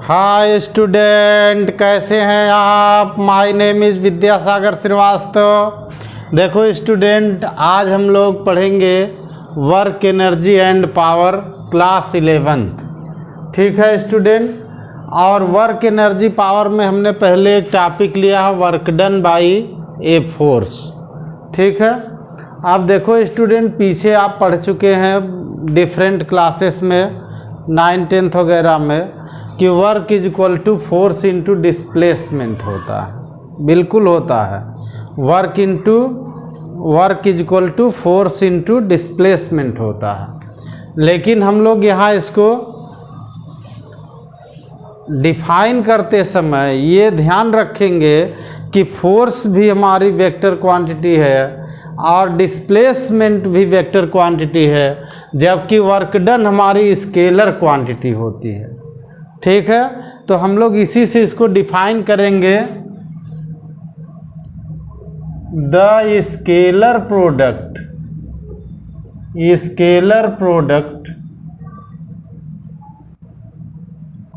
Hi student, कैसे हैं आप। My name is Vidyasagar Shrivastava. देखो स्टूडेंट, आज हम लोग पढ़ेंगे work energy and power class 11th। ठीक है स्टूडेंट। और वर्क एनर्जी पावर में हमने पहले एक टॉपिक लिया है work done by a force. ठीक है। अब देखो स्टूडेंट, पीछे आप पढ़ चुके हैं डिफरेंट क्लासेस में 9th 10th वगैरह में कि work is equal to force into displacement होता है। बिल्कुल होता है। Work is equal to force into displacement होता है। लेकिन हम लोग यहाँ इसको डिफाइन करते समय ये ध्यान रखेंगे कि फोर्स भी हमारी वेक्टर क्वांटिटी है और डिस्प्लेसमेंट भी वेक्टर क्वांटिटी है, जबकि वर्क डन हमारी स्केलर क्वांटिटी होती है। ठीक है। तो हम लोग इसी से इसको डिफाइन करेंगे। The scalar product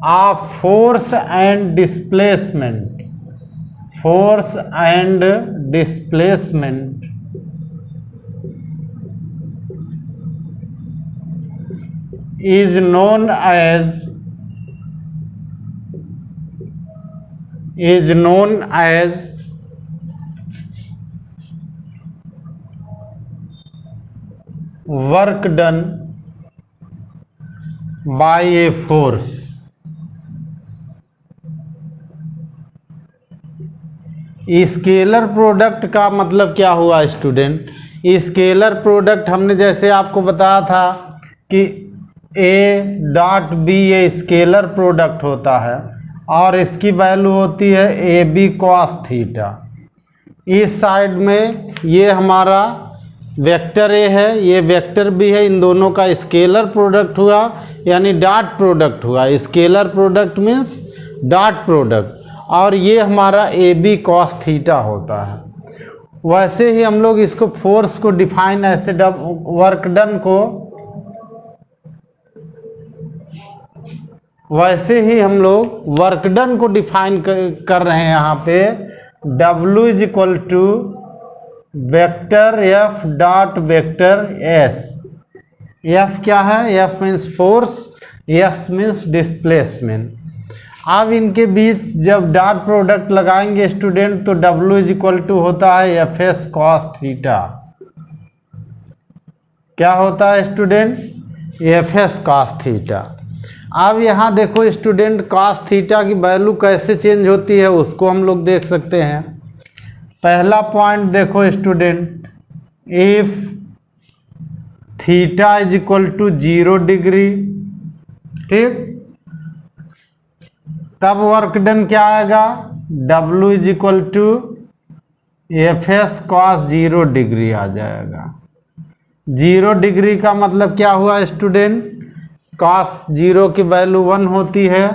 of force and displacement is known as work done by a force। Scalar product का मतलब क्या हुआ स्टूडेंट। स्केलर प्रोडक्ट हमने जैसे आपको बताया था कि ए डॉट बी ये स्केलर प्रोडक्ट होता है और इसकी वैल्यू होती है ए बी कॉस थीटा। इस साइड में ये हमारा वेक्टर ए है, ये वेक्टर बी है। इन दोनों का स्केलर प्रोडक्ट हुआ यानी डॉट प्रोडक्ट हुआ। Scalar product means dot product. और ये हमारा ए बी कॉस थीटा होता है। वैसे ही हम लोग इसको फोर्स को डिफाइन ऐसे वर्क डन को वैसे ही हम लोग वर्क डन को डिफाइन कर रहे हैं यहाँ पे। W is equal to vector F dot vector S। F क्या है? F means force, S means displacement. अब इनके बीच जब डॉट प्रोडक्ट लगाएंगे स्टूडेंट तो W इज इक्वल टू होता है Fs कॉस थीटा। क्या होता है स्टूडेंट? Fs cos theta. अब यहाँ देखो स्टूडेंट, कॉस थीटा की वैल्यू कैसे चेंज होती है उसको हम लोग देख सकते हैं। पहला पॉइंट देखो student, if theta is equal to 0 degree, ठीक, तब वर्क डन क्या आएगा? W is equal to Fs cos 0 degree आ जाएगा। 0 डिग्री का मतलब क्या हुआ स्टूडेंट? कॉस 0 की वैल्यू 1 होती है,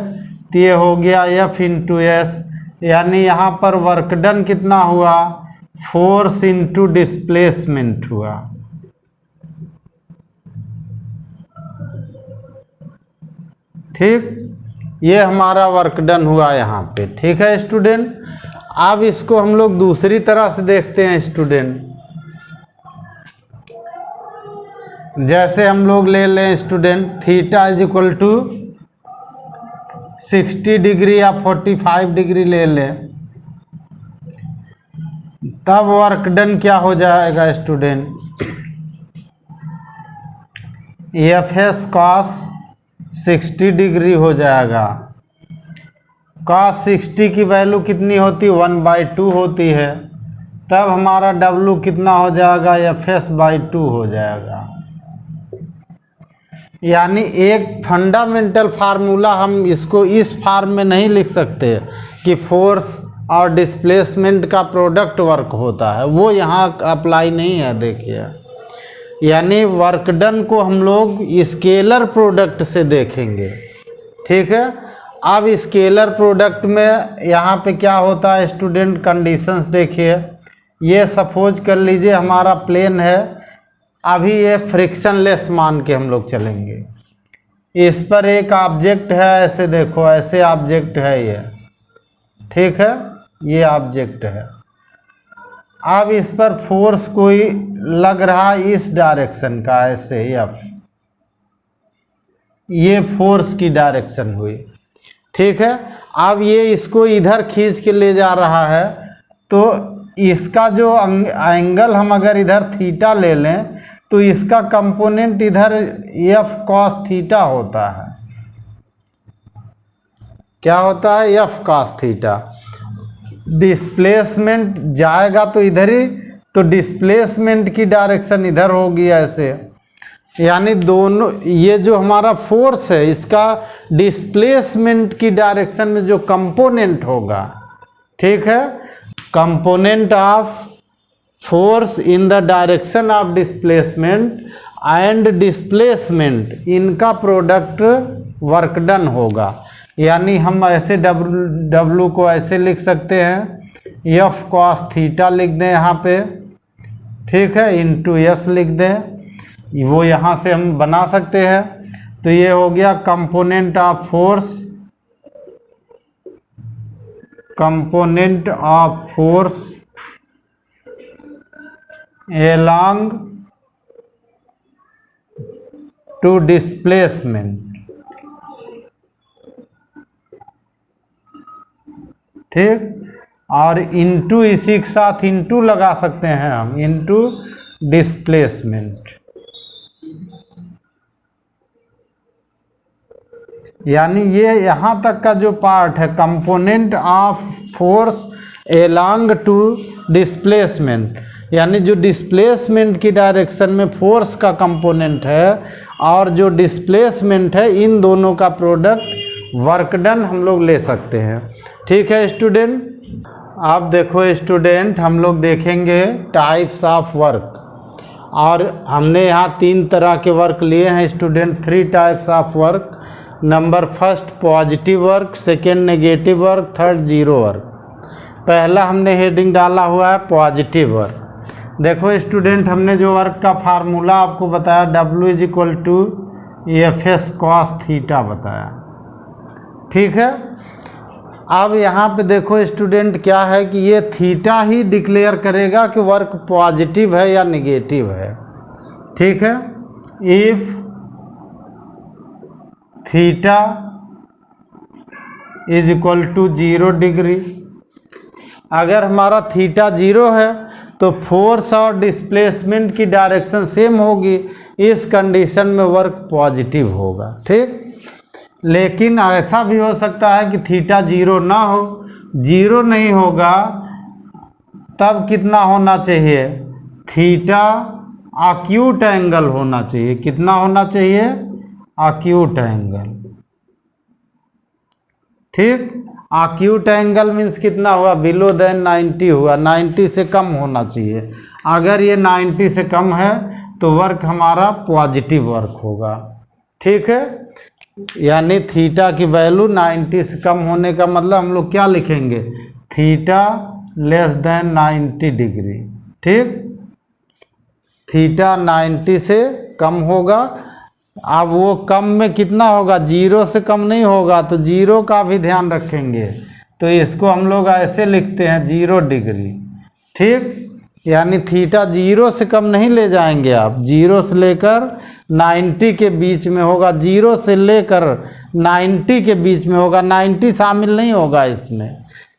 तो ये हो गया F इंटू एस। यानी यहाँ पर वर्क डन कितना हुआ? फोर्स इंटू डिस्प्लेसमेंट हुआ। ठीक, ये हमारा वर्क डन हुआ यहाँ पे। ठीक है स्टूडेंट। अब इसको हम लोग दूसरी तरह से देखते हैं स्टूडेंट। जैसे हम लोग ले लें student, theta is equal to 60 degree या 45 डिग्री ले लें, तब वर्क डन क्या हो जाएगा स्टूडेंट? Fs कॉस 60 डिग्री हो जाएगा। कॉस 60 की वैल्यू कितनी होती? 1/2 होती है। तब हमारा W कितना हो जाएगा? Fs/2 हो जाएगा। यानी एक फंडामेंटल फार्मूला हम इसको इस फॉर्म में नहीं लिख सकते कि फोर्स और डिस्प्लेसमेंट का प्रोडक्ट वर्क होता है, वो यहाँ अप्लाई नहीं है। देखिए, यानी वर्क डन को हम लोग स्केलर प्रोडक्ट से देखेंगे। ठीक है। अब स्केलर प्रोडक्ट में यहाँ पे क्या होता है स्टूडेंट? कंडीशंस देखिए। ये सपोज कर लीजिए हमारा प्लेन है, अभी ये फ्रिक्शनलेस मान के हम लोग चलेंगे। इस पर एक ऑब्जेक्ट है, ऐसे देखो, ऐसे ऑब्जेक्ट है ये, ठीक है, ये ऑब्जेक्ट है। अब इस पर फोर्स कोई लग रहा इस डायरेक्शन का, ऐसे एफ, ये फोर्स की डायरेक्शन हुई, ठीक है। अब ये इसको इधर खींच के ले जा रहा है, तो इसका जो एंगल हम अगर इधर थीटा ले लें तो इसका कंपोनेंट इधर एफ कॉस थीटा होता है। क्या होता है? F cos theta. डिस्प्लेसमेंट जाएगा तो इधर ही, तो डिस्प्लेसमेंट की डायरेक्शन इधर होगी ऐसे, यानी दोनों, ये जो हमारा फोर्स है इसका डिस्प्लेसमेंट की डायरेक्शन में जो कंपोनेंट होगा, ठीक है, component of force in the direction of displacement and displacement, इनका प्रोडक्ट वर्क डन होगा। यानी हम ऐसे डब्लू को ऐसे लिख सकते हैं, एफ कॉस थीटा लिख दें यहाँ पे, ठीक है, इंटू एस लिख दें, वो यहाँ से हम बना सकते हैं। तो ये हो गया component of force, component of force along to displacement, ठीक, और इंटू इसी के साथ इंटू लगा सकते हैं हम, इंटू डिस्प्लेसमेंट, यानी ये यहाँ तक का जो पार्ट है component of force along to displacement, यानी जो डिस्प्लेसमेंट की डायरेक्शन में फोर्स का कंपोनेंट है और जो डिस्प्लेसमेंट है, इन दोनों का प्रोडक्ट वर्क डन हम लोग ले सकते हैं, ठीक है स्टूडेंट। अब देखो स्टूडेंट, हम लोग देखेंगे टाइप्स ऑफ वर्क, और हमने यहाँ 3 तरह के वर्क लिए हैं student, 3 types of work. Number first positive work, second negative work, third zero work. पहला हमने हेडिंग डाला हुआ है पॉजिटिव वर्क। देखो स्टूडेंट, हमने जो वर्क का फार्मूला आपको बताया, W is equal to F S cos theta बताया, ठीक है। अब यहाँ पे देखो स्टूडेंट, क्या है कि ये थीटा ही डिक्लेयर करेगा कि वर्क पॉजिटिव है या निगेटिव है, ठीक है। If theta is equal to 0 degree, अगर हमारा थीटा 0 है तो फोर्स और डिस्प्लेसमेंट की डायरेक्शन सेम होगी, इस कंडीशन में वर्क पॉजिटिव होगा, ठीक। लेकिन ऐसा भी हो सकता है कि थीटा 0 ना हो, 0 नहीं होगा, तब कितना होना चाहिए? थीटा एक्यूट एंगल होना चाहिए। कितना होना चाहिए? एक्यूट एंगल, ठीक। एक्यूट एंगल मीन्स कितना हुआ? बिलो देन 90 हुआ, 90 से कम होना चाहिए। अगर ये 90 से कम है तो वर्क हमारा पॉजिटिव वर्क होगा, ठीक है। यानी थीटा की वैल्यू 90 से कम होने का मतलब हम लोग क्या लिखेंगे? थीटा लेस देन 90 डिग्री, ठीक। थीटा 90 से कम होगा। अब वो कम में कितना होगा? 0 से कम नहीं होगा, तो 0 का भी ध्यान रखेंगे। तो इसको हम लोग ऐसे लिखते हैं 0 डिग्री, ठीक। यानी थीटा 0 से कम नहीं ले जाएंगे आप, 0 से लेकर 90 के बीच में होगा, 0 से लेकर 90 के बीच में होगा, 90 शामिल नहीं होगा इसमें,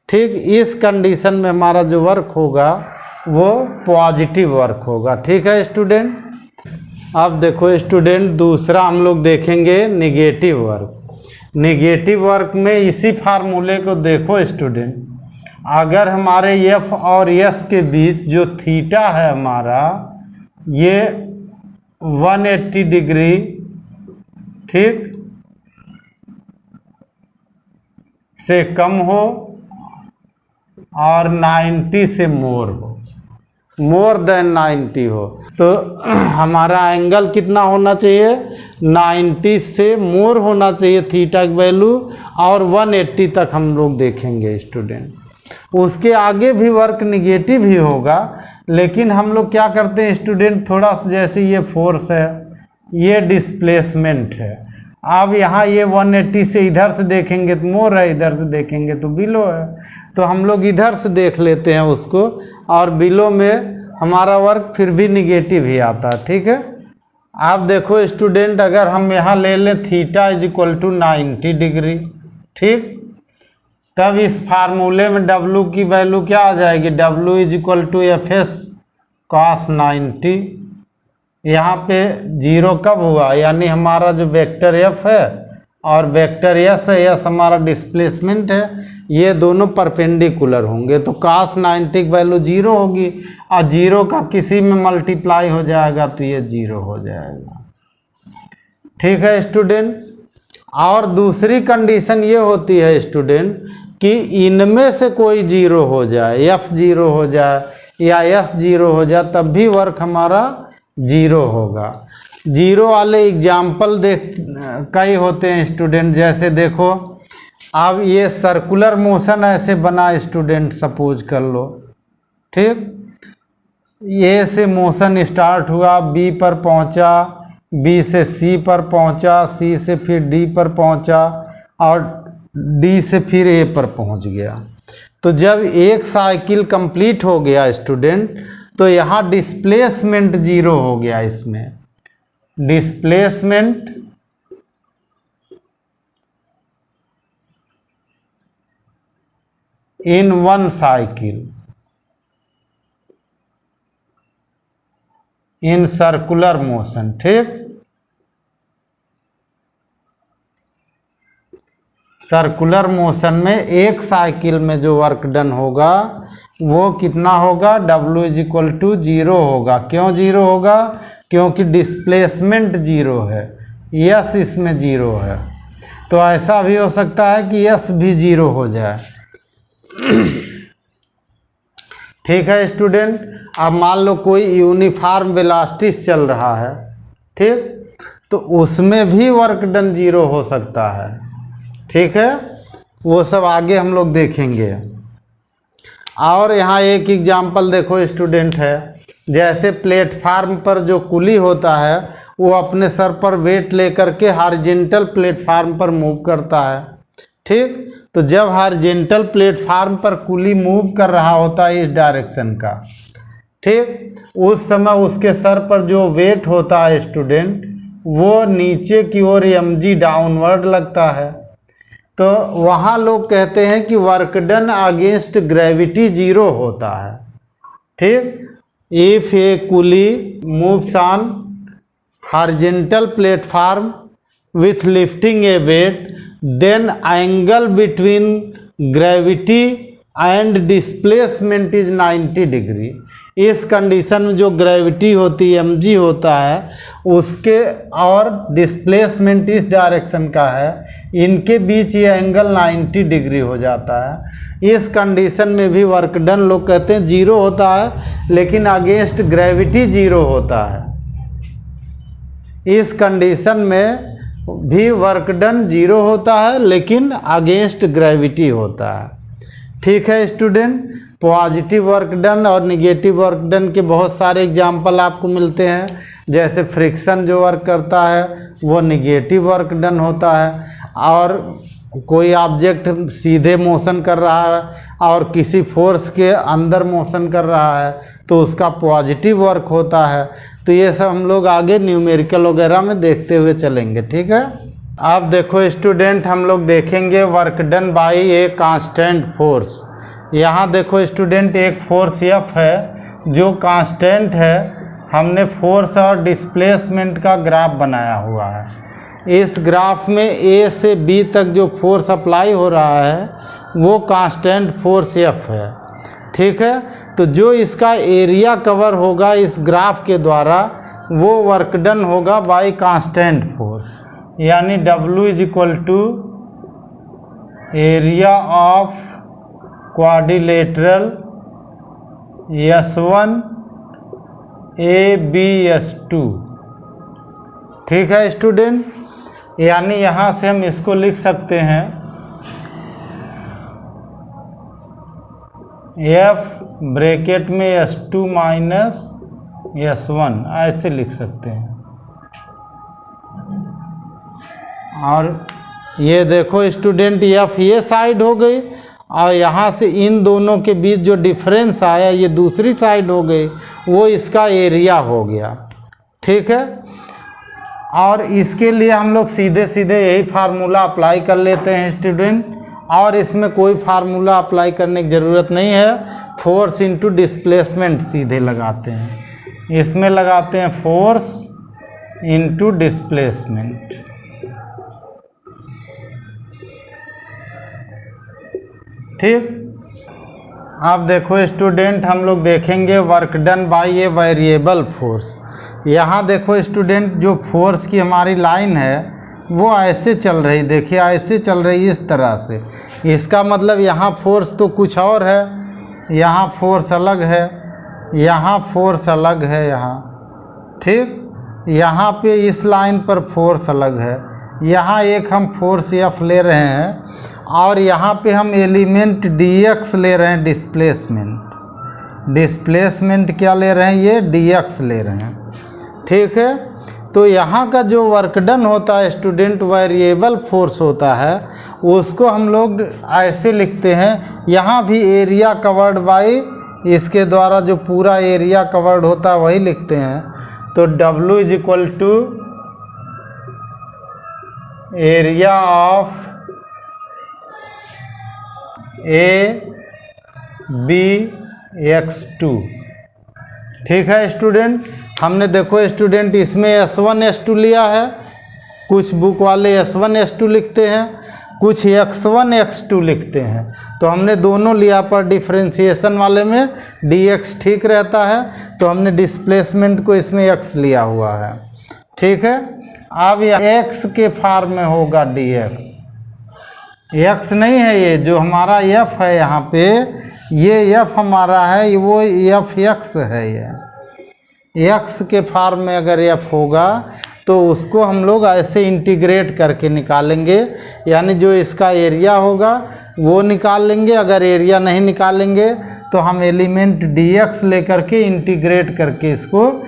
ठीक। इस कंडीशन में हमारा जो वर्क होगा वो पॉजिटिव वर्क होगा, ठीक है स्टूडेंट। अब देखो स्टूडेंट, दूसरा हम लोग देखेंगे निगेटिव वर्क। निगेटिव वर्क में इसी फार्मूले को देखो स्टूडेंट, अगर हमारे एफ और एस के बीच जो थीटा है हमारा, ये 180 डिग्री, ठीक, से कम हो और 90 से मोर हो, मोर देन 90 हो, तो हमारा एंगल कितना होना चाहिए? 90 से मोर होना चाहिए थीटा की वैल्यू, और 180 तक हम लोग देखेंगे स्टूडेंट। उसके आगे भी वर्क निगेटिव ही होगा, लेकिन हम लोग क्या करते हैं स्टूडेंट, थोड़ा सा, जैसे ये फोर्स है, ये डिस्प्लेसमेंट है, अब यहाँ ये 180 से इधर से देखेंगे तो मोर है, इधर से देखेंगे तो बिलो है, तो हम लोग इधर से देख लेते हैं उसको, और बिलो में हमारा वर्क फिर भी निगेटिव ही आता है। ठीक है, आप देखो स्टूडेंट, अगर हम यहाँ ले लें theta is equal to 90 degree, ठीक, तब इस फार्मूले में W की वैल्यू क्या आ जाएगी, W is equal to F S cos 90। यहाँ पे जीरो कब हुआ, यानी हमारा जो वेक्टर F है और वेक्टर S है, S हमारा डिस्प्लेसमेंट है, ये दोनों परपेंडिकुलर होंगे, तो cos 90 की वैल्यू जीरो होगी, और जीरो का किसी में मल्टीप्लाई हो जाएगा तो ये जीरो हो जाएगा। ठीक है स्टूडेंट, और दूसरी कंडीशन ये होती है स्टूडेंट कि इनमें से कोई जीरो हो जाए, F जीरो हो जाए या S जीरो हो जाए, तब भी वर्क हमारा जीरो होगा। जीरो वाले एग्जाम्पल देख कई होते हैं स्टूडेंट, जैसे देखो अब ये सर्कुलर मोशन ऐसे बना स्टूडेंट, सपोज कर लो, ठीक, ए से मोशन स्टार्ट हुआ, बी पर पहुंचा, बी से सी पर पहुंचा, सी से फिर डी पर पहुंचा, और डी से फिर ए पर पहुंच गया। तो जब एक साइकिल कंप्लीट हो गया स्टूडेंट, तो यहाँ डिस्प्लेसमेंट जीरो हो गया, इसमें displacement in one cycle in circular motion. ठीक, सर्कुलर मोशन में एक साइकिल में जो वर्क डन होगा वो कितना होगा, W is equal to zero होगा। क्यों जीरो होगा, क्योंकि डिस्प्लेसमेंट जीरो है, S इसमें जीरो है, तो ऐसा भी हो सकता है कि S भी जीरो हो जाए। ठीक है स्टूडेंट, अब मान लो कोई यूनिफॉर्म वेलोसिटी चल रहा है, ठीक, तो उसमें भी वर्क डन जीरो हो सकता है। ठीक है, वो सब आगे हम लोग देखेंगे। और यहाँ एक एग्जाम्पल देखो स्टूडेंट है, जैसे प्लेटफार्म पर जो कुली होता है वो अपने सर पर वेट लेकर के हॉरिजॉन्टल प्लेटफार्म पर मूव करता है। ठीक, तो जब हॉरिजॉन्टल प्लेटफार्म पर कुली मूव कर रहा होता है इस डायरेक्शन का, ठीक, उस समय उसके सर पर जो वेट होता है स्टूडेंट, वो नीचे की ओर mg डाउनवर्ड लगता है, तो वहाँ लोग कहते हैं कि work done against gravity zero होता है। ठीक, if a coolie moves on horizontal platform with lifting a weight, then angle between gravity and displacement is 90 degree. इस कंडीशन में जो ग्रेविटी होती है mg होता है उसके और डिस्प्लेसमेंट इस डायरेक्शन का है, इनके बीच ये एंगल 90 डिग्री हो जाता है। इस कंडीशन में भी वर्क डन लोग कहते हैं जीरो होता है, लेकिन अगेंस्ट ग्रेविटी जीरो होता है। इस कंडीशन में भी वर्क डन जीरो होता है, लेकिन अगेंस्ट ग्रेविटी होता है। ठीक है स्टूडेंट, पॉजिटिव वर्क डन और निगेटिव वर्क डन के बहुत सारे एग्जाम्पल आपको मिलते हैं, जैसे फ्रिक्शन जो वर्क करता है वो निगेटिव वर्क डन होता है, और कोई ऑब्जेक्ट सीधे मोशन कर रहा है और किसी फोर्स के अंदर मोशन कर रहा है तो उसका पॉजिटिव वर्क होता है। तो ये सब हम लोग आगे न्यूमेरिकल वगैरह में देखते हुए चलेंगे। ठीक है, अब देखो स्टूडेंट, हम लोग देखेंगे work done by a constant force. यहाँ देखो स्टूडेंट, एक फोर्स F है जो कांस्टेंट है, हमने फोर्स और डिस्प्लेसमेंट का ग्राफ बनाया हुआ है। इस ग्राफ में A से B तक जो फोर्स अप्लाई हो रहा है वो कांस्टेंट फोर्स F है। ठीक है, तो जो इसका एरिया कवर होगा इस ग्राफ के द्वारा वो वर्क डन होगा बाय कांस्टेंट फोर्स, यानी W is equal to area of quadrilateral S1 ABS2। ठीक है स्टूडेंट, यानी यहाँ से हम इसको लिख सकते हैं F ब्रैकेट में S2 माइनस S1, ऐसे लिख सकते हैं। और ये देखो स्टूडेंट एफ ये साइड हो गई और यहाँ से इन दोनों के बीच जो डिफरेंस आया ये दूसरी साइड हो गई, वो इसका एरिया हो गया। ठीक है, और इसके लिए हम लोग सीधे सीधे यही फार्मूला अप्लाई कर लेते हैं स्टूडेंट, और इसमें कोई फार्मूला अप्लाई करने की ज़रूरत नहीं है। फोर्स इनटू डिस्प्लेसमेंट सीधे लगाते हैं, इसमें लगाते हैं फोर्स इनटू डिस्प्लेसमेंट। ठीक, अब देखो स्टूडेंट हम लोग देखेंगे work done bye a variable force. यहाँ देखो स्टूडेंट जो फोर्स की हमारी लाइन है वो ऐसे चल रही, देखिए ऐसे चल रही इस तरह से। इसका मतलब यहाँ फोर्स तो कुछ और है, यहाँ फोर्स अलग है, यहाँ फोर्स अलग है यहाँ। ठीक, यहाँ पे इस लाइन पर फोर्स अलग है, यहाँ एक हम फोर्स एफ ले रहे हैं, और यहाँ पे हम एलिमेंट dx ले रहे हैं, डिस्प्लेसमेंट क्या ले रहे हैं, ये dx ले रहे हैं। ठीक है, तो यहाँ का जो वर्क डन होता है स्टूडेंट वेरिएबल फोर्स होता है, उसको हम लोग ऐसे लिखते हैं, यहाँ भी एरिया कवर्ड बाई, इसके द्वारा जो पूरा एरिया कवर्ड होता है वही लिखते हैं। तो W is equal to area of ABX2। ठीक है स्टूडेंट, हमने देखो स्टूडेंट इसमें S1 S2 लिया है, कुछ बुक वाले S1 S2 लिखते हैं, कुछ X1 X2 लिखते हैं, तो हमने दोनों लिया, पर डिफरेंशिएशन वाले में dx ठीक रहता है, तो हमने डिस्प्लेसमेंट को इसमें x लिया हुआ है। ठीक है, अब यह x के फॉर्म में होगा dx, x नहीं है ये जो हमारा f है यहाँ पे, ये f हमारा है, वो fx है, ये x के फॉर्म में अगर f होगा तो उसको हम लोग ऐसे इंटीग्रेट करके निकालेंगे, यानी जो इसका एरिया होगा वो निकाल लेंगे। अगर एरिया नहीं निकालेंगे तो हम एलिमेंट dx लेकर के इंटीग्रेट करके इसको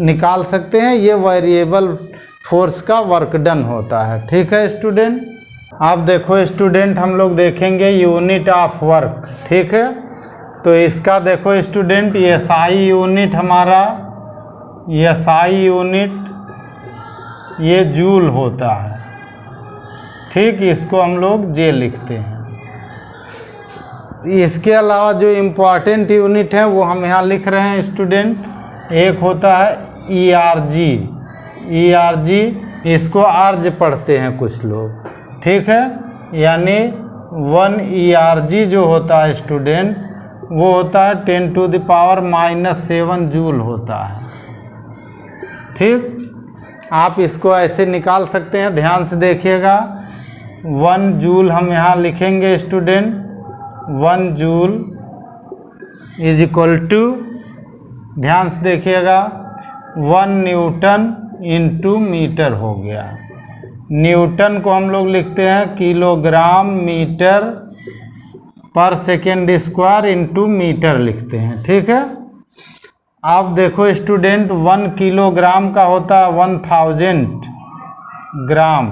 निकाल सकते हैं। ये वेरिएबल फोर्स का वर्क डन होता है। ठीक है स्टूडेंट, अब देखो स्टूडेंट हम लोग देखेंगे यूनिट ऑफ वर्क। ठीक है, तो इसका देखो स्टूडेंट SI यूनिट हमारा, SI यूनिट ये जूल होता है। ठीक, इसको हम लोग J लिखते हैं। इसके अलावा जो इम्पोर्टेंट यूनिट है वो हम यहाँ लिख रहे हैं स्टूडेंट। एक होता है ERG, इसको अर्ज पढ़ते हैं कुछ लोग। ठीक है, यानी 1 ERG जो होता है स्टूडेंट वो होता है 10⁻⁻7 जूल होता है। ठीक, आप इसको ऐसे निकाल सकते हैं, ध्यान से देखिएगा। 1 जूल हम यहाँ लिखेंगे student, 1 joule is equal to, ध्यान से देखिएगा, 1 न्यूटन इंटू मीटर हो गया। न्यूटन को हम लोग लिखते हैं किलोग्राम मीटर पर सेकेंड स्क्वायर इंटू मीटर लिखते हैं। ठीक है, अब देखो स्टूडेंट 1 किलोग्राम का होता है 1000 ग्राम,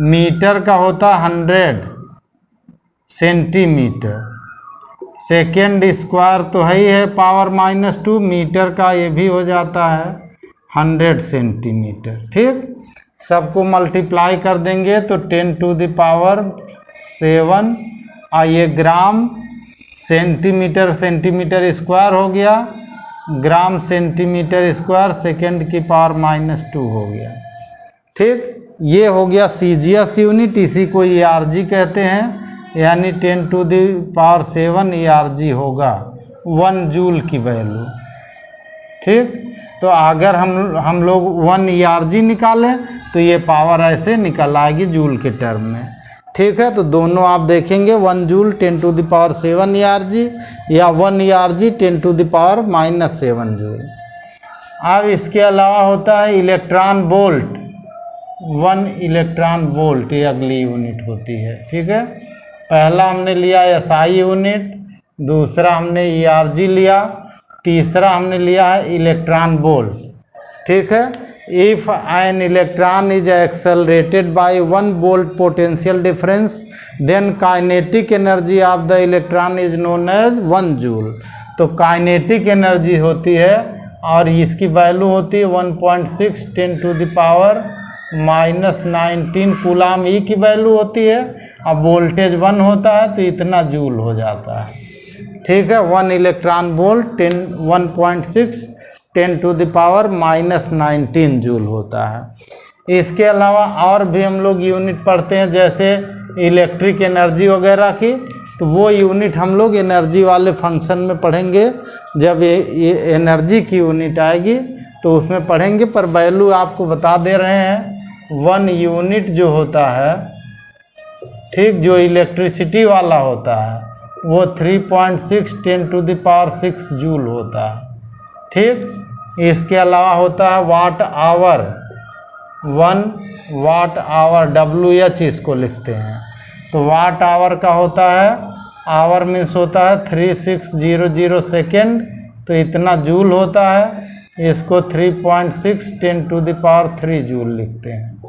मीटर का होता है 100 सेंटीमीटर, सेकेंड स्क्वायर तो है ही है पावर -2, मीटर का ये भी हो जाता है 100 सेंटीमीटर। ठीक, सबको मल्टीप्लाई कर देंगे तो 10⁻7 और ये ग्राम सेंटीमीटर स्क्वायर हो गया, ग्राम सेंटीमीटर स्क्वायर सेकेंड की पावर -2 हो गया। ठीक, ये हो गया CGS यूनिट, इसी को ERG कहते हैं, यानी 10⁻7 ERG होगा 1 जूल की वैल्यू। ठीक, तो अगर हम लोग 1 ERG निकालें तो ये पावर ऐसे निकल आएगी जूल के टर्म में। ठीक है, तो दोनों आप देखेंगे 1 जूल 10⁻7 ERG या 1 ERG 10⁻7 जूल। अब इसके अलावा होता है इलेक्ट्रॉन वोल्ट, 1 इलेक्ट्रॉन वोल्ट, ये अगली यूनिट होती है। ठीक है, पहला हमने लिया SI यूनिट, दूसरा हमने ERG लिया, तीसरा हमने लिया है इलेक्ट्रॉन वोल्ट। ठीक है, if an electron is accelerated by 1 volt potential difference then kinetic energy of the electron is known as 1 joule. तो काइनेटिक एनर्जी होती है और इसकी वैल्यू होती है 1.6 10⁻⁻19 कूलाम ई की वैल्यू होती है। अब वोल्टेज 1 होता है तो इतना जूल हो जाता है। ठीक है, 1 इलेक्ट्रॉन वोल्ट 1.6 10⁻⁻19 जूल होता है। इसके अलावा और भी हम लोग यूनिट पढ़ते हैं, जैसे इलेक्ट्रिक एनर्जी वगैरह की, तो वो यूनिट हम लोग एनर्जी वाले फंक्शन में पढ़ेंगे। जब ये एनर्जी की यूनिट आएगी तो उसमें पढ़ेंगे, पर वैल्यू आपको बता दे रहे हैं। 1 यूनिट जो होता है, ठीक, जो इलेक्ट्रिसिटी वाला होता है वो 3.6 10⁻⁶ जूल होता है। ठीक, इसके अलावा होता है watt hour, 1 watt hour WH इसको लिखते हैं। तो वाट आवर का होता है, आवर मीन्स होता है 3600 सेकेंड, तो इतना जूल होता है। इसको 3.6 10⁻³ जूल लिखते हैं।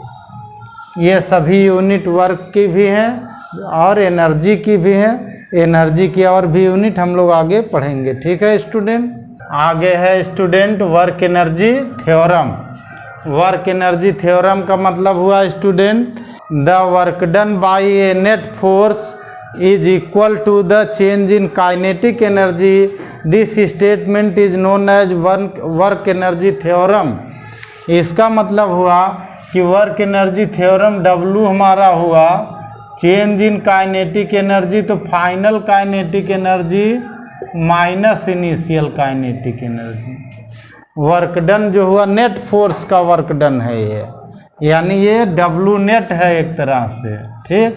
ये सभी यूनिट वर्क की भी हैं और एनर्जी की भी हैं। एनर्जी की और भी यूनिट हम लोग आगे पढ़ेंगे। ठीक है स्टूडेंट, आगे है student work energy theorem. Work energy theorem का मतलब हुआ student, the work done bye A net force is equal to the change in kinetic energy. This statement is known as work energy theorem. इसका मतलब हुआ कि work energy theorem W हमारा हुआ change in kinetic energy, तो final kinetic energy minus initial kinetic energy. Work done जो हुआ net force का वर्क डन है ये, यानी ये W नेट है एक तरह से। ठीक,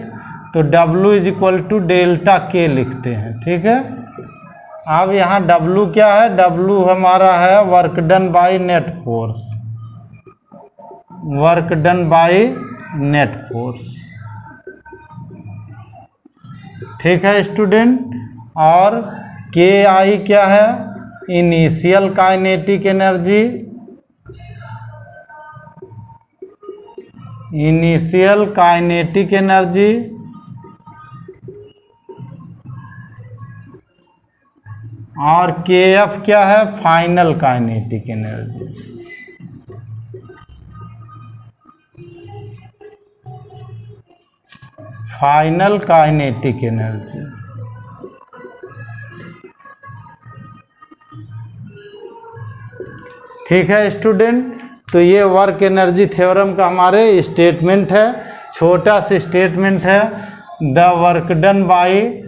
तो W = डेल्टा K लिखते हैं। ठीक है, अब यहाँ W क्या है? W हमारा है work done by net force, work done by net force. ठीक है स्टूडेंट, और KI क्या है? Initial kinetic energy, initial kinetic energy, और KF क्या है? Final kinetic energy. Final kinetic energy. ठीक है स्टूडेंट, तो ये वर्क एनर्जी थ्योरम का हमारे स्टेटमेंट है, छोटा सा स्टेटमेंट है। The work done by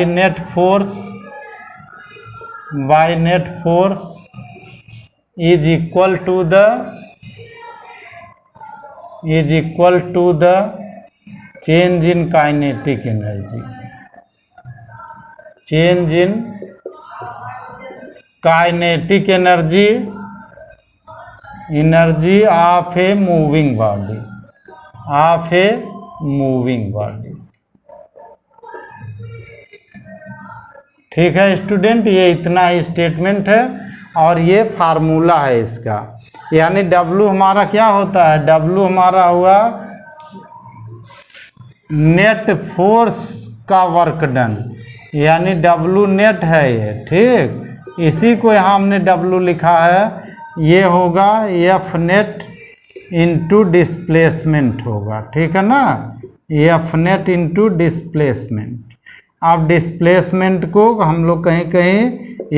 net force is equal to the change in kinetic energy, change in kinetic energy of a moving body, ठीक है स्टूडेंट, ये इतना ही स्टेटमेंट है और ये फार्मूला है इसका। यानी W हमारा क्या होता है? W हमारा हुआ नेट फोर्स का वर्क डन, यानी W नेट है ये। ठीक, इसी को यहाँ हमने W लिखा है, ये होगा F नेट इंटू डिस्प्लेसमेंट होगा। ठीक है ना, F नेट इंटू डिस्प्लेसमेंट। अब डिस्प्लेसमेंट को हम लोग कहीं कहीं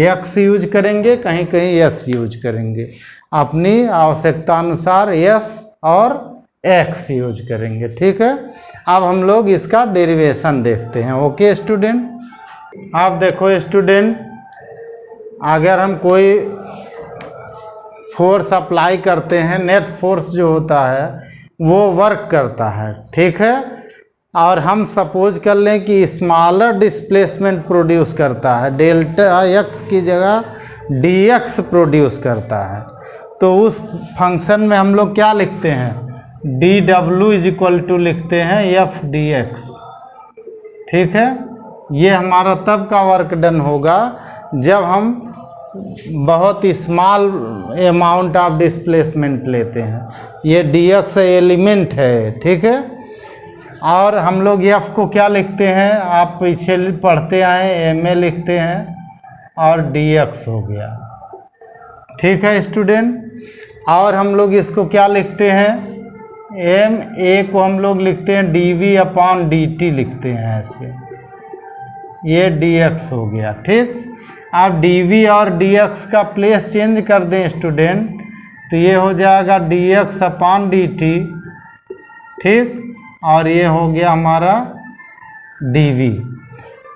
x यूज करेंगे, कहीं कहीं s यूज करेंगे, अपनी आवश्यकता अनुसार s और x यूज करेंगे। ठीक है, अब हम लोग इसका डेरिवेशन देखते हैं। ओके स्टूडेंट, अब देखो स्टूडेंट, अगर हम कोई फोर्स अप्लाई करते हैं, नेट फोर्स जो होता है वो वर्क करता है। ठीक है, और हम सपोज कर लें कि स्मॉलर डिस्प्लेसमेंट प्रोड्यूस करता है, डेल्टा x की जगह dx प्रोड्यूस करता है, तो उस फंक्शन में हम लोग क्या लिखते हैं? dW = लिखते हैं f dx। ठीक है, ये हमारा तब का वर्क डन होगा जब हम बहुत स्मॉल अमाउंट ऑफ डिस्प्लेसमेंट लेते हैं। ये dx एलिमेंट है, ठीक है। और हम लोग f को क्या लिखते हैं, आप पीछे पढ़ते आए, ma लिखते हैं और dx हो गया, ठीक है स्टूडेंट। और हम लोग इसको क्या लिखते हैं, ma को हम लोग लिखते हैं dv/dt लिखते हैं ऐसे, ये dx हो गया, ठीक। आप dv और dx का प्लेस चेंज कर दें स्टूडेंट, तो ये हो जाएगा dx/dt, ठीक। और ये हो गया हमारा dv।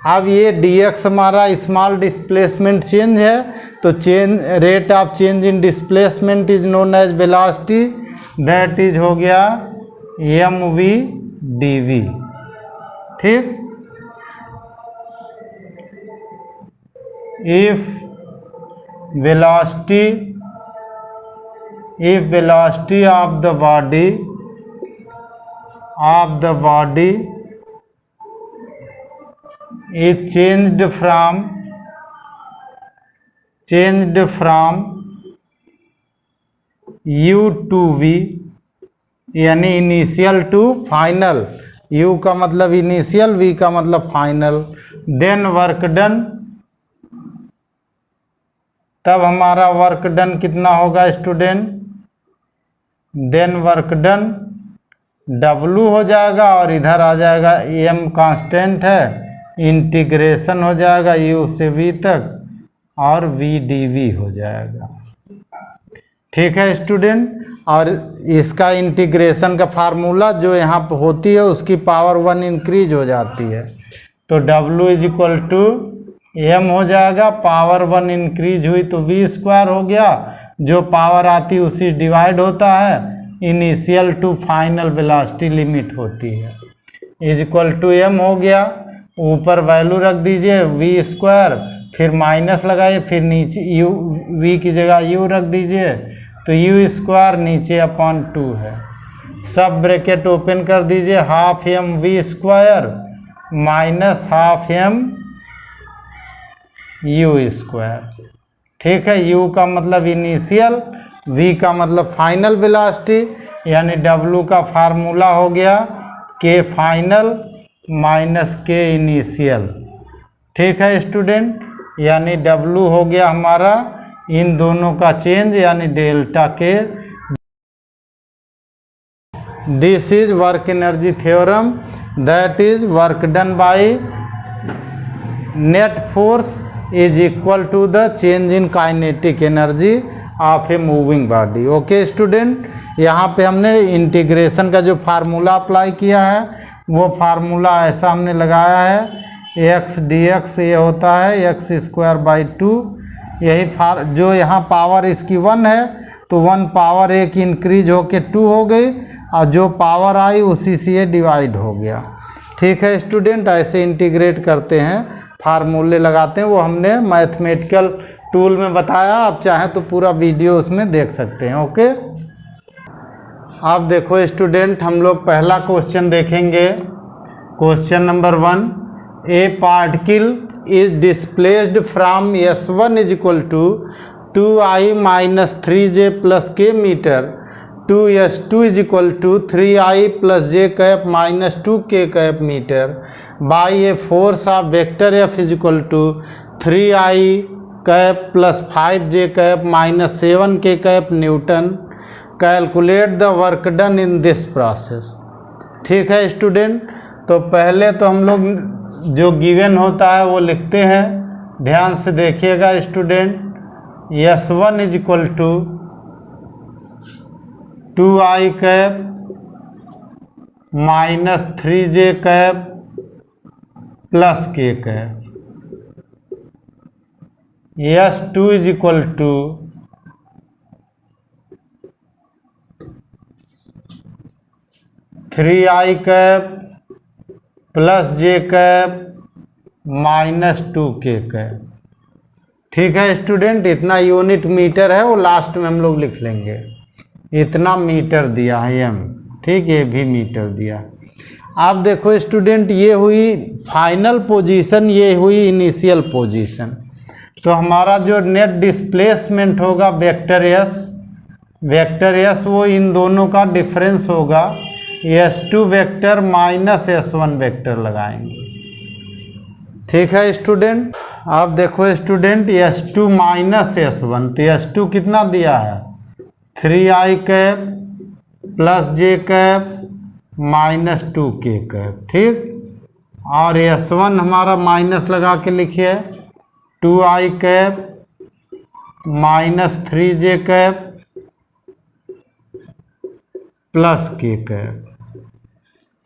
अब ये dx हमारा स्मॉल डिस्प्लेसमेंट चेंज है, तो change rate of change in displacement is known as velocity, that is हो गया mv dv, ठीक। if velocity of the body is changed from u to v, यानी इनिशियल टू फाइनल, u का मतलब initial, v का मतलब final, then work done, तब हमारा वर्क डन कितना होगा student, then work done W हो जाएगा और इधर आ जाएगा m कांस्टेंट है, इंटीग्रेशन हो जाएगा u से v तक और v dv हो जाएगा, ठीक है स्टूडेंट। और इसका इंटीग्रेशन का फार्मूला जो यहाँ पर होती है उसकी पावर 1 इंक्रीज हो जाती है, तो W is equal to m हो जाएगा, पावर 1 इंक्रीज हुई तो v² हो गया, जो पावर आती उसी डिवाइड होता है, initial to final velocity limit होती है, इज इक्वल टू m हो गया। ऊपर वैल्यू रख दीजिए v², फिर माइनस लगाइए, फिर नीचे u, v की जगह u रख दीजिए, तो u² नीचे अपॉन 2 है, सब ब्रैकेट ओपन कर दीजिए, half mv² minus half m u², ठीक है। u का मतलब इनिशियल, v का मतलब फाइनल वेलोसिटी, यानी w का फार्मूला हो गया k final minus k initial, ठीक है स्टूडेंट। यानी w हो गया हमारा इन दोनों का चेंज, यानी delta k। This is work energy theorem, that is work done by net force is equal to the change in kinetic energy of a moving body. Okay student, यहाँ पे हमने इंटीग्रेशन का जो फार्मूला अप्लाई किया है वो formula ऐसा हमने लगाया है, x dx ये होता है x²/2, यही जो यहाँ पावर इसकी 1 है तो 1 पावर 1 इंक्रीज होके 2 हो गई, और जो पावर आई उसी से ये डिवाइड हो गया, ठीक है स्टूडेंट। ऐसे इंटीग्रेट करते हैं, फार्मूले लगाते हैं, वो हमने मैथमेटिकल टूल में बताया, आप चाहें तो पूरा वीडियो उसमें देख सकते हैं। ओके, अब देखो स्टूडेंट, हम लोग पहला क्वेश्चन देखेंगे। Question number 1, a particle is displaced from s1 is equal to 2i - 3j + k metre to s2 is equal to 3i + j - 2k metre by a force of vector f is equal to 3i + 5j - 7k newton. Calculate the work done in this process. ठीक है student, तो पहले तो हम लोग जो given होता है वो लिखते हैं, ध्यान से देखिएगा student. s1 is equal to 2i - 3j + k। s2 is equal to 3i + j - 2k। ठीक है स्टूडेंट, इतना यूनिट मीटर है, वो लास्ट में हम लोग लिख लेंगे। इतना मीटर दिया है m, ठीक, ये भी मीटर दिया। आप देखो स्टूडेंट, ये हुई फाइनल पोजीशन, ये हुई इनिशियल पोजीशन। तो हमारा जो नेट डिस्प्लेसमेंट होगा वेक्टर एस वो इन दोनों का डिफरेंस होगा। S2 vector minus S1 vector लगाएंगे। ठीक है स्टूडेंट। आप देखो स्टूडेंट, S2 माइनस S1, तो S2 कितना दिया है 3i कैप प्लस जे कैप माइनस 2k कैप। ठीक, और S1 हमारा माइनस लगा के लिखिए 2i cap minus 3j cap plus k cap.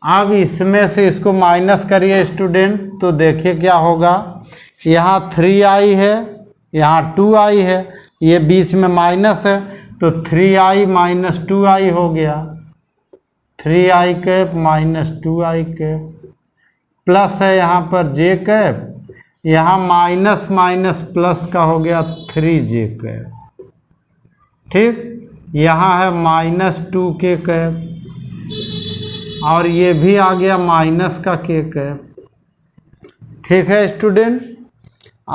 अब इसमें से इसको माइनस करिए स्टूडेंट, तो देखिए क्या होगा। यहाँ 3i है, यहाँ 2i है, ये बीच में माइनस है, तो 3i माइनस 2i हो गया, 3i cap minus 2i cap plus है यहाँ पर j कैप, यहाँ माइनस माइनस प्लस का हो गया 3j कैप। ठीक, यहाँ है माइनस 2k कैप और ये भी आ गया माइनस का k कैप। ठीक है स्टूडेंट।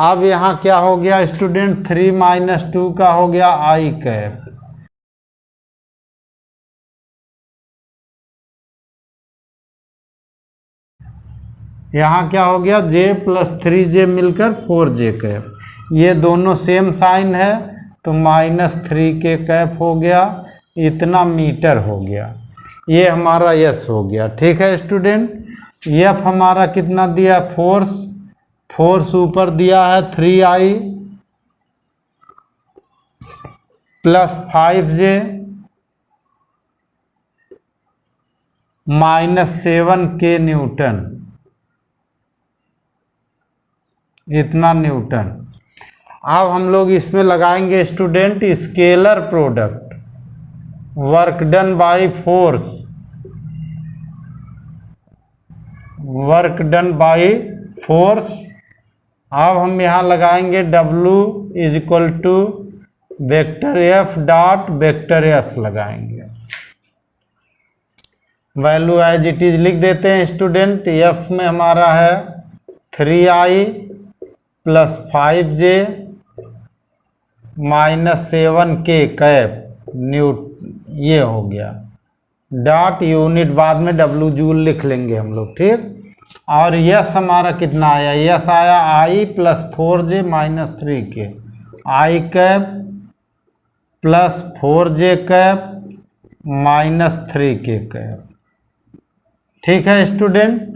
अब यहाँ क्या हो गया स्टूडेंट, 3 माइनस 2 का हो गया i कैप, यहाँ क्या हो गया j प्लस 3j मिलकर 4j कैप। ये दोनों सेम साइन है तो माइनस 3k कैप हो गया, इतना मीटर हो गया। ये हमारा यस हो गया। ठीक है स्टूडेंट। एफ हमारा कितना दिया, फोर्स ऊपर दिया है 3i plus 5j minus 7k newton, इतना न्यूटन। अब हम लोग इसमें लगाएंगे student scalar product, work done by force, work done by force. अब हम यहाँ लगाएंगे W is equal to vector F dot vector S लगाएंगे। वैल्यू एज इट इज लिख देते हैं स्टूडेंट। F में हमारा है 3i plus 5j minus 7k cap ये हो गया, डॉट यूनिट बाद में W जूल लिख लेंगे हम लोग। ठीक, और यस हमारा कितना आया, यस आया i plus 4j minus 3k, i cap plus 4j cap minus 3k cap. ठीक है स्टूडेंट।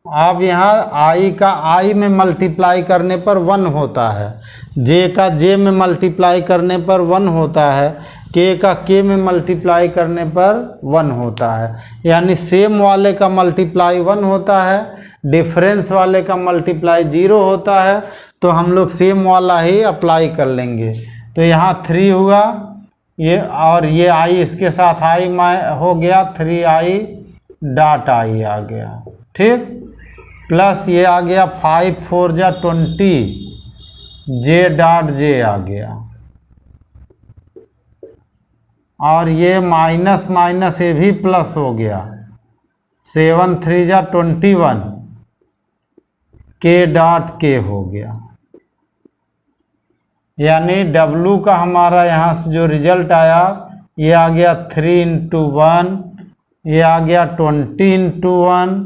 अब यहाँ i का i में मल्टीप्लाई करने पर 1 होता है, j का j में मल्टीप्लाई करने पर 1 होता है, k का k में मल्टीप्लाई करने पर 1 होता है। यानी सेम वाले का मल्टीप्लाई 1 होता है, डिफरेंस वाले का मल्टीप्लाई 0 होता है, तो हम लोग सेम वाला ही अप्लाई कर लेंगे। तो यहाँ 3 हुआ ये, और ये i इसके साथ i हो गया 3i डॉट i आ गया। ठीक, प्लस ये आ गया 5 4 जा 20 j डॉट j आ गया, और ये माइनस माइनस ये भी प्लस हो गया, 7 3 जा 21 k डॉट k हो गया। यानी W का हमारा यहाँ से जो रिजल्ट आया ये आ गया 3 इंटू 1, ये आ गया 20 इंटू 1,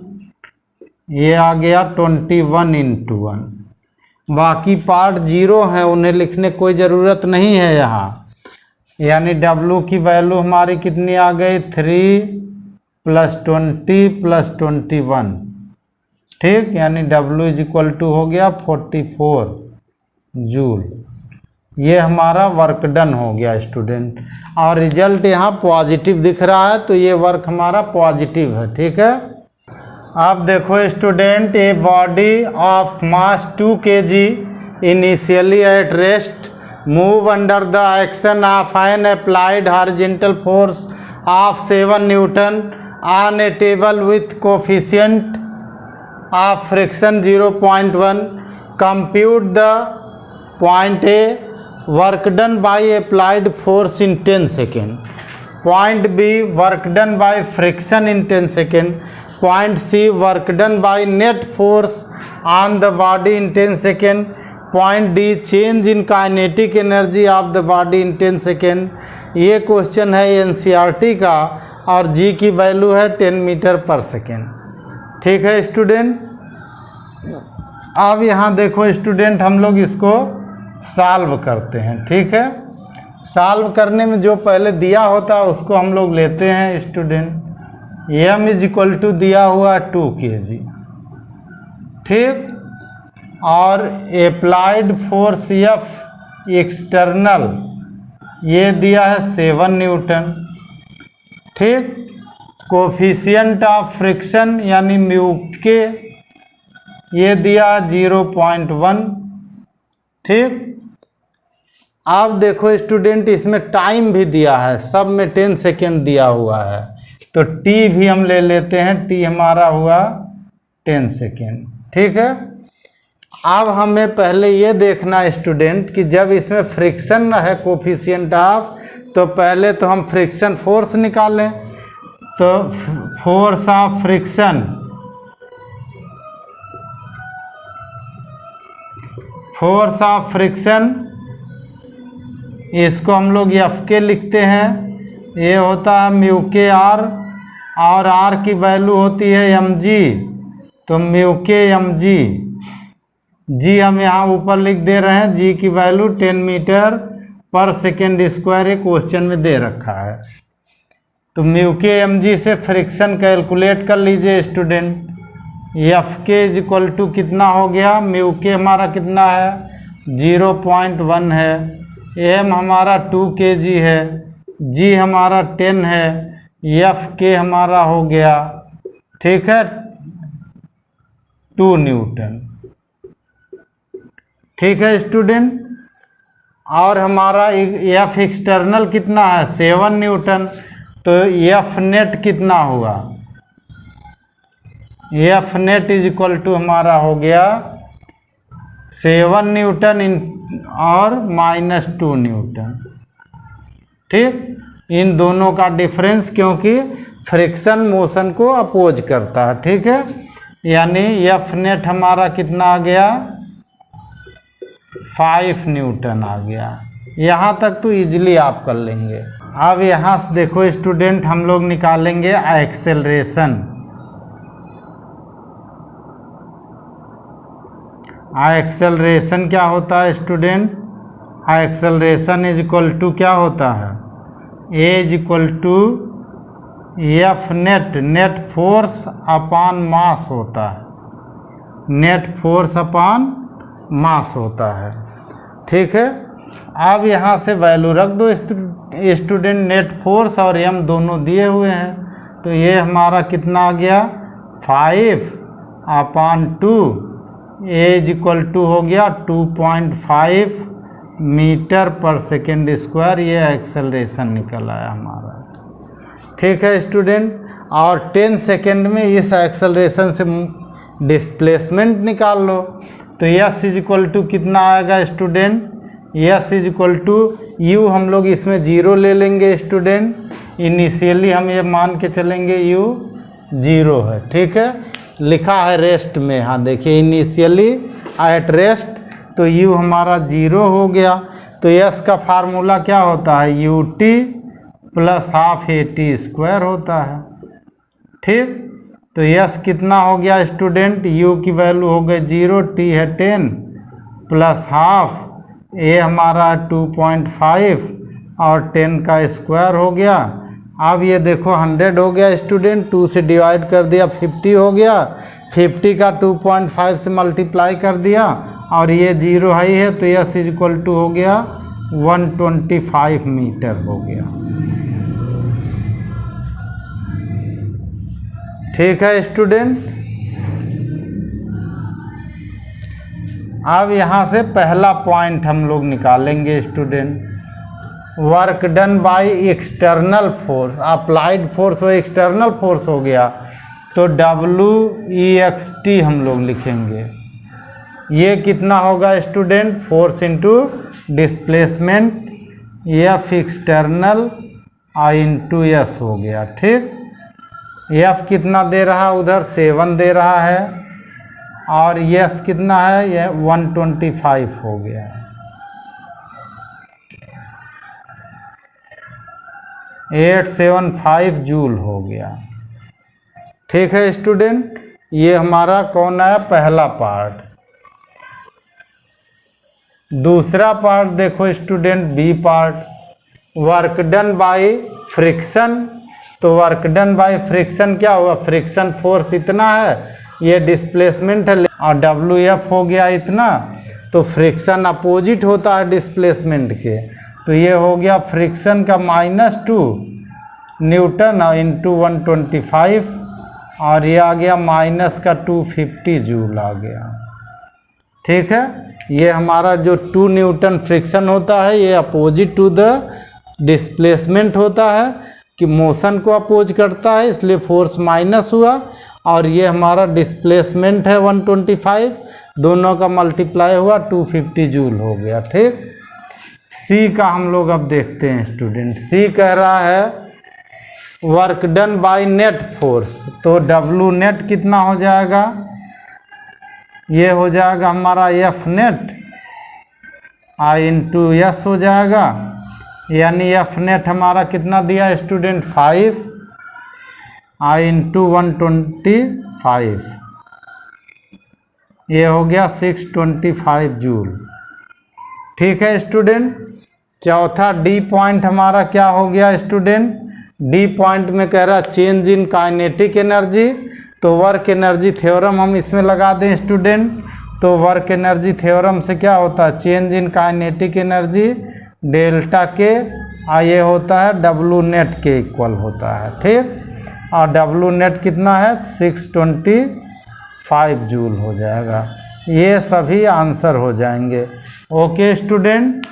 ये आ गया 21 इंटू 1। बाकी पार्ट 0 है, उन्हें लिखने कोई ज़रूरत नहीं है यहाँ। यानी W की वैल्यू हमारी कितनी आ गई, 3 प्लस 20 प्लस 21। ठीक, यानी W इज इक्वल टू हो गया 44 जूल। ये हमारा वर्क डन हो गया स्टूडेंट, और रिजल्ट यहाँ पॉजिटिव दिख रहा है, तो ये वर्क हमारा पॉजिटिव है। ठीक है। अब देखो student, a body of mass 2 kg initially at rest move under the action of an applied horizontal force of 7 newton on a table with coefficient of friction 0.1, compute the point A work done by applied force in 10 second, point B work done by friction in 10 second, point C work done by net force on the body in 10 second, point D, change in kinetic energy of the body in 10 second. ये question है NCERT का और जी की value है 10 metre पर second. ठीक है student, अब यहाँ देखो स्टूडेंट, हम लोग इसको सॉल्व करते हैं। ठीक है, सॉल्व करने में जो पहले दिया होता है उसको हम लोग लेते हैं student. m is equal to दिया हुआ 2 kg, ठीक, और अप्लाइड फोर्स F एक्सटर्नल ये दिया है 7 न्यूटन, ठीक। कोफिशिएंट ऑफ फ्रिक्शन यानी म्यू के ये दिया 0.1, ठीक। अब देखो स्टूडेंट, इसमें टाइम भी दिया है, सब में 10 सेकेंड दिया हुआ है, तो t भी हम ले लेते हैं, t हमारा हुआ 10 सेकेंड, ठीक है। अब हमें पहले ये देखना स्टूडेंट कि जब इसमें फ्रिक्शन है कोफिशिएंट ऑफ, तो पहले तो हम फ्रिक्शन फोर्स निकालें। तो force of friction, force of friction इसको हम लोग एफ के लिखते हैं, ये होता है म्यू के आर, और आर की वैल्यू होती है एम जी, तो म्यू के एम जी, जी हम यहाँ ऊपर लिख दे रहे हैं, जी की वैल्यू 10 मीटर पर सेकेंड स्क्वायर एक क्वेश्चन में दे रखा है। तो म्यू के एम जी से फ्रिक्शन कैलकुलेट कर लीजिए स्टूडेंट। एफ के इज इक्वल टू कितना हो गया, म्यू के हमारा कितना है 0.1 है, एम हमारा 2 kg है, जी हमारा 10 है, एफ के हमारा हो गया, ठीक है 2 न्यूटन, ठीक है स्टूडेंट। और हमारा एफ एक्सटर्नल कितना है 7 न्यूटन, तो एफ नेट कितना हुआ, F net is equal to हमारा हो गया 7 न्यूटन और -2 न्यूटन, ठीक। इन दोनों का डिफरेंस, क्योंकि फ्रिक्शन मोशन को अपोज करता है, ठीक है। यानी एफ नेट हमारा कितना आ गया 5 न्यूटन आ गया। यहाँ तक तो इजीली आप कर लेंगे। अब यहाँ से देखो स्टूडेंट, हम लोग निकालेंगे एक्सेलरेशन। एक्सेलरेशन क्या होता है student, acceleration is equal to क्या होता है, a is equal to F net, net force upon mass होता है, नेट फोर्स अपॉन मास होता है, ठीक है। अब यहाँ से वैल्यू रख दो स्टूडेंट, नेट फोर्स और एम दोनों दिए हुए हैं, तो ये हमारा कितना आ गया 5/2, ए इज इक्वल टू हो गया 2.5 मीटर पर सेकेंड स्क्वायर, ये एक्सेलरेशन निकल आया हमारा, ठीक है स्टूडेंट। और 10 सेकेंड में इस एक्सेलरेशन से डिस्प्लेसमेंट निकाल लो, तो यस इज इक्वल टू कितना आएगा student, S is equal to u हम लोग इसमें 0 ले लेंगे स्टूडेंट, इनिशियली हम ये मान के चलेंगे यू 0 है, ठीक है। लिखा है रेस्ट में, हाँ देखिए इनिशियली एट रेस्ट, तो यू हमारा 0 हो गया। तो यस का फार्मूला क्या होता है, U T plus half A T square होता है, ठीक। तो यस कितना हो गया स्टूडेंट, यू की वैल्यू हो गई 0, टी है 10 प्लस हाफ, ए हमारा 2.5 और 10 का स्क्वायर हो गया। अब ये देखो 100 हो गया स्टूडेंट, 2 से डिवाइड कर दिया 50 हो गया, 50 का 2.5 से मल्टीप्लाई कर दिया, और ये 0 हाई है, तो यस इज इक्वल टू हो गया 125 मीटर हो गया, ठीक है स्टूडेंट। अब यहाँ से पहला पॉइंट हम लोग निकालेंगे student, work done by external force, applied force वो एक्सटर्नल फोर्स हो गया, तो WEXT हम लोग लिखेंगे। ये कितना होगा student, force into displacement, F external into S हो गया, ठीक। F कितना दे रहा, उधर 7 दे रहा है, और यस कितना है, ये 125 हो गया। एट 875 जूल हो गया। ठीक है स्टूडेंट, ये हमारा कौन है, पहला पार्ट। दूसरा पार्ट देखो student, B part, work done by friction. तो वर्क डन बाय फ्रिक्शन क्या हुआ, फ्रिक्शन फोर्स इतना है, ये डिस्प्लेसमेंट है और डब्ल्यू एफ हो गया इतना। तो फ्रिक्शन अपोजिट होता है डिस्प्लेसमेंट के, तो ये हो गया फ्रिक्शन का -2 न्यूटन और इंटू 125, और ये आ गया माइनस का 250 जूल आ गया। ठीक है, ये हमारा जो 2 न्यूटन फ्रिक्शन होता है ये अपोजिट टू द डिस्प्लेसमेंट होता है, कि मोशन को अपोज करता है, इसलिए फोर्स माइनस हुआ। और ये हमारा डिस्प्लेसमेंट है 125, दोनों का मल्टीप्लाई हुआ 250 जूल हो गया। ठीक, सी का हम लोग अब देखते हैं स्टूडेंट। सी कह रहा है work done by net force. तो डब्लू नेट कितना हो जाएगा, ये हो जाएगा हमारा एफ नेट आई इंटू एस हो जाएगा, यानी एफ नेट हमारा कितना दिया स्टूडेंट 5 आई इंटू 125, ये हो गया 625 जूल। ठीक है स्टूडेंट, चौथा डी पॉइंट हमारा क्या हो गया स्टूडेंट, डी पॉइंट में कह रहा चेंज इन काइनेटिक एनर्जी। तो वर्क एनर्जी थ्योरम हम इसमें लगा दें स्टूडेंट। तो वर्क एनर्जी थ्योरम से क्या होता है, change in kinetic energy delta के, ये होता है डब्लू नेट के इक्वल होता है। ठीक, और डब्लू नेट कितना है 625 जूल हो जाएगा। ये सभी आंसर हो जाएंगे। Okay student.